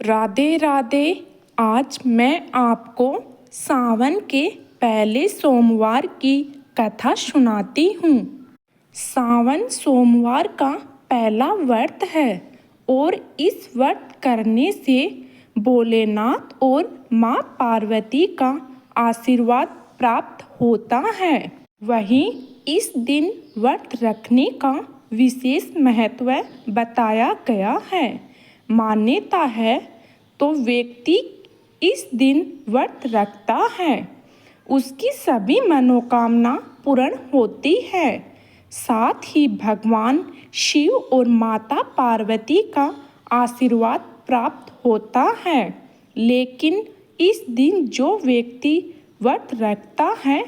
राधे राधे। आज मैं आपको सावन के पहले सोमवार की कथा सुनाती हूँ। सावन सोमवार का पहला व्रत है और इस व्रत करने से भोलेनाथ और माँ पार्वती का आशीर्वाद प्राप्त होता है। वहीं इस दिन व्रत रखने का विशेष महत्व बताया गया है। मान्यता है तो व्यक्ति इस दिन व्रत रखता है, उसकी सभी मनोकामना पूर्ण होती है। साथ ही भगवान शिव और माता पार्वती का आशीर्वाद प्राप्त होता है। लेकिन इस दिन जो व्यक्ति व्रत रखता है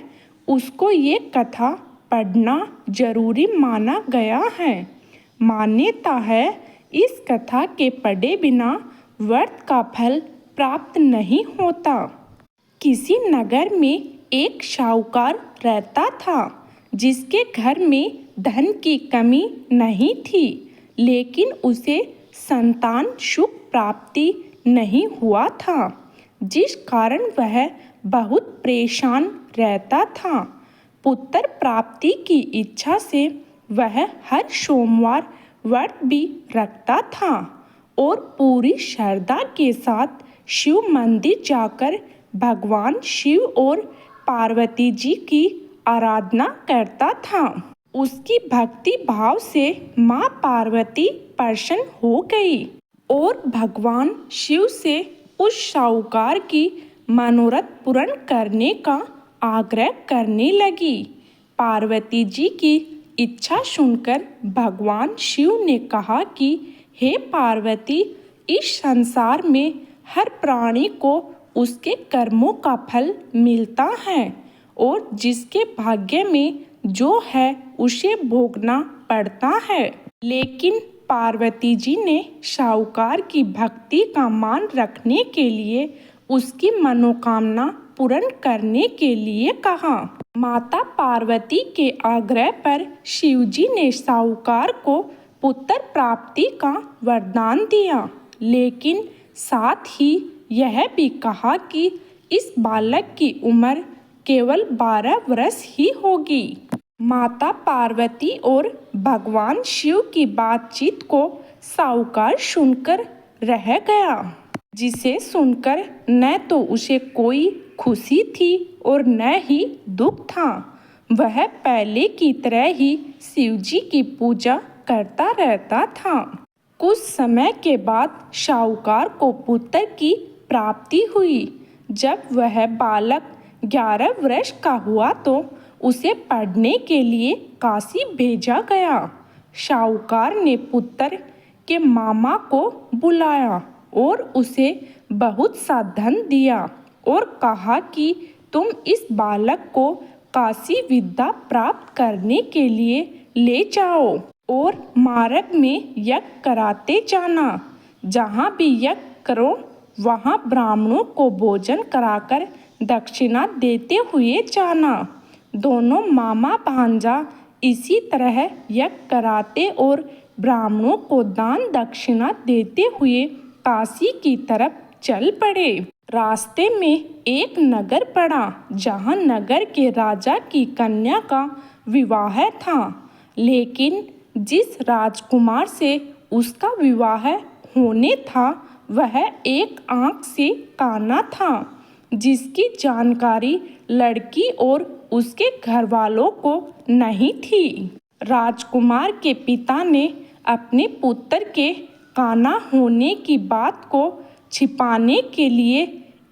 उसको ये कथा पढ़ना जरूरी माना गया है। मान्यता है इस कथा के पढ़े बिना व्रत का फल प्राप्त नहीं होता। किसी नगर में एक साहूकार रहता था जिसके घर में धन की कमी नहीं थी, लेकिन उसे संतान सुख प्राप्ति नहीं हुआ था, जिस कारण वह बहुत परेशान रहता था। पुत्र प्राप्ति की इच्छा से वह हर सोमवार व्रत भी रखता था और पूरी श्रद्धा के साथ शिव मंदिर जाकर भगवान शिव और पार्वती जी की आराधना करता था। उसकी भक्ति भाव से माँ पार्वती प्रसन्न हो गई और भगवान शिव से उस साहूकार की मनोरथ पूर्ण करने का आग्रह करने लगी। पार्वती जी की इच्छा सुनकर भगवान शिव ने कहा कि हे पार्वती, इस संसार में हर प्राणी को उसके कर्मों का फल मिलता है और जिसके भाग्य में जो है उसे भोगना पड़ता है। लेकिन पार्वती जी ने साहूकार की भक्ति का मान रखने के लिए उसकी मनोकामना पूर्ण करने के लिए कहा। माता पार्वती के आग्रह पर शिवजी ने साहूकार को पुत्र प्राप्ति का वरदान दिया, लेकिन साथ ही यह भी कहा कि इस बालक की उम्र केवल 12 वर्ष ही होगी। माता पार्वती और भगवान शिव की बातचीत को साहूकार सुनकर रह गया, जिसे सुनकर न तो उसे कोई खुशी थी और न ही दुख था। वह पहले की तरह ही शिवजी की पूजा करता रहता था। कुछ समय के बाद साहूकार को पुत्र की प्राप्ति हुई। जब वह बालक 11 वर्ष का हुआ तो उसे पढ़ने के लिए काशी भेजा गया। साहूकार ने पुत्र के मामा को बुलाया और उसे बहुत सा धन दिया और कहा कि तुम इस बालक को काशी विद्या प्राप्त करने के लिए ले जाओ और मार्ग में यज्ञ कराते जाना। जहाँ भी यज्ञ करो वहाँ ब्राह्मणों को भोजन कराकर दक्षिणा देते हुए जाना। दोनों मामा भांजा इसी तरह यज्ञ कराते और ब्राह्मणों को दान दक्षिणा देते हुए काशी की तरफ चल पड़े। रास्ते में एक नगर पड़ा जहाँ नगर के राजा की कन्या का विवाह था, लेकिन जिस राजकुमार से उसका विवाह होने था वह एक आंख से काना था, जिसकी जानकारी लड़की और उसके घर वालों को नहीं थी। राजकुमार के पिता ने अपने पुत्र के काना होने की बात को छिपाने के लिए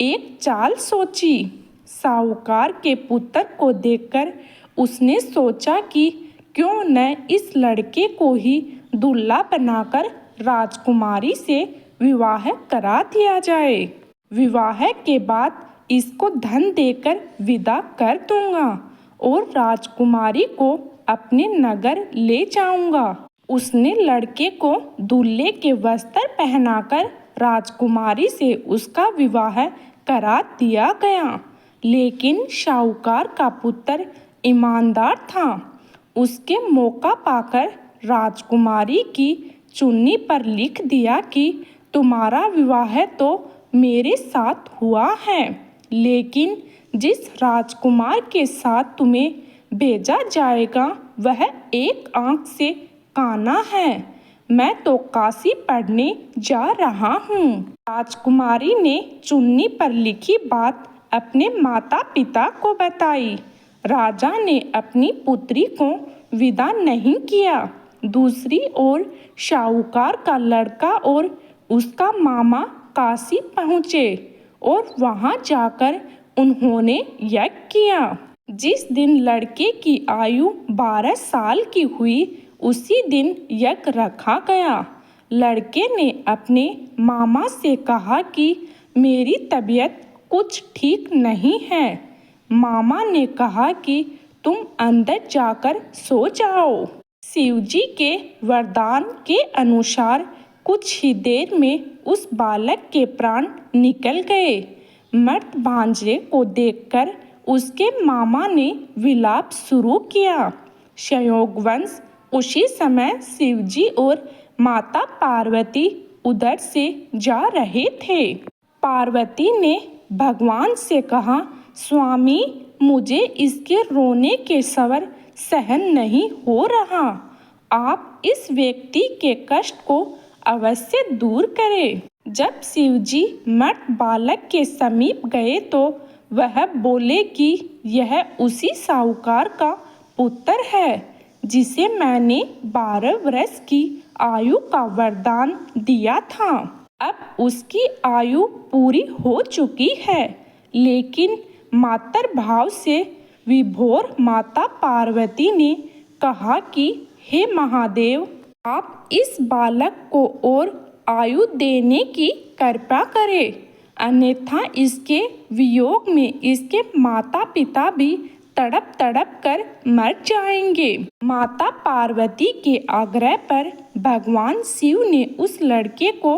एक चाल सोची। साहूकार के पुत्र को देखकर उसने सोचा कि क्यों न इस लड़के को ही दूल्हा बनाकर राजकुमारी से विवाह करा दिया जाए। विवाह के बाद इसको धन देकर विदा कर दूंगा और राजकुमारी को अपने नगर ले जाऊंगा। उसने लड़के को दूल्हे के वस्त्र पहनाकर राजकुमारी से उसका विवाह करा दिया गया। लेकिन साहूकार का पुत्र ईमानदार था। उसके मौका पाकर राजकुमारी की चुन्नी पर लिख दिया कि तुम्हारा विवाह तो मेरे साथ हुआ है, लेकिन जिस राजकुमार के साथ तुम्हें भेजा जाएगा वह एक आंख से काना है। मैं तो काशी पढ़ने जा रहा हूँ। राजकुमारी ने चुन्नी पर लिखी बात अपने माता पिता को बताई। राजा ने अपनी पुत्री को विदा नहीं किया। दूसरी ओर शाहूकार का लड़का और उसका मामा काशी पहुँचे और वहाँ जाकर उन्होंने यज्ञ किया। जिस दिन लड़के की आयु 12 साल की हुई उसी दिन यज्ञ रखा गया। लड़के ने अपने मामा से कहा कि मेरी तबीयत कुछ ठीक नहीं है। मामा ने कहा कि तुम अंदर जाकर सो जाओ। शिवजी के वरदान के अनुसार कुछ ही देर में उस बालक के प्राण निकल गए। मर्द भांजे को देखकर उसके मामा ने विलाप शुरू किया। संयोगवश उसी समय शिवजी और माता पार्वती उधर से जा रहे थे। पार्वती ने भगवान से कहा, स्वामी, मुझे इसके रोने के स्वर सहन नहीं हो रहा। आप इस व्यक्ति के कष्ट को अवश्य दूर करें। जब शिवजी मर्द बालक के समीप गए तो वह बोले कि यह उसी साहूकार का पुत्र है जिसे मैंने 12 वर्ष की आयु का वरदान दिया था। अब उसकी आयु पूरी हो चुकी है, लेकिन मातृ भाव से विभोर माता पार्वती ने कहा कि हे महादेव, आप इस बालक को और आयु देने की कृपा करें, अन्यथा इसके वियोग में इसके माता पिता भी तड़प तड़प कर मर जाएंगे। माता पार्वती के आग्रह पर भगवान शिव ने उस लड़के को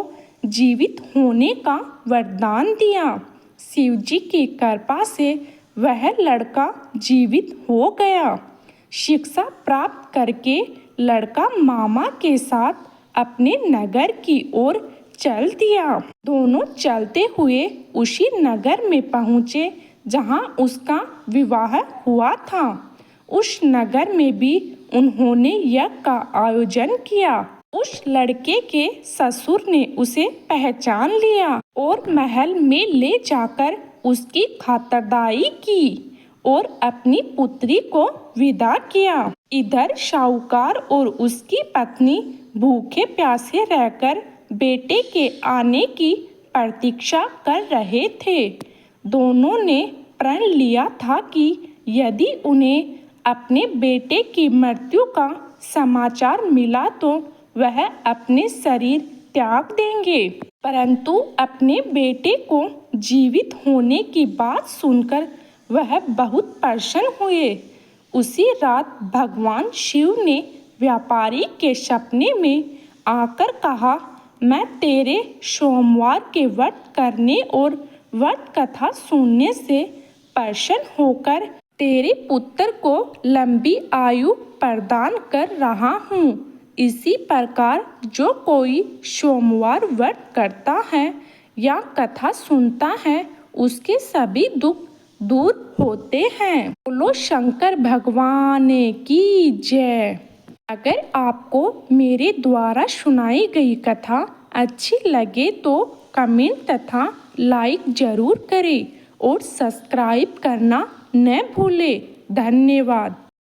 जीवित होने का वरदान दिया। शिव जी की कृपा से वह लड़का जीवित हो गया। शिक्षा प्राप्त करके लड़का मामा के साथ अपने नगर की ओर चल दिया। दोनों चलते हुए उसी नगर में पहुँचे जहाँ उसका विवाह हुआ था। उस नगर में भी उन्होंने यज्ञ का आयोजन किया। उस लड़के के ससुर ने उसे पहचान लिया और महल में ले जाकर उसकी खातिरदारी की और अपनी पुत्री को विदा किया। इधर शाहूकार और उसकी पत्नी भूखे प्यासे रहकर बेटे के आने की प्रतीक्षा कर रहे थे। दोनों ने प्रण लिया था कि यदि उन्हें अपने बेटे की मृत्यु का समाचार मिला तो वह अपने शरीर त्याग देंगे। परंतु अपने बेटे को जीवित होने की बात सुनकर वह बहुत प्रसन्न हुए। उसी रात भगवान शिव ने व्यापारी के सपने में आकर कहा, मैं तेरे सोमवार के व्रत करने और व्रत कथा सुनने से प्रसन्न होकर तेरे पुत्र को लंबी आयु प्रदान कर रहा हूँ। इसी प्रकार जो कोई सोमवार व्रत करता है या कथा सुनता है उसके सभी दुख दूर होते हैं। बोलो शंकर भगवान की जय। अगर आपको मेरे द्वारा सुनाई गई कथा अच्छी लगे तो कमेंट तथा लाइक जरूर करें और सब्सक्राइब करना न भूलें। धन्यवाद।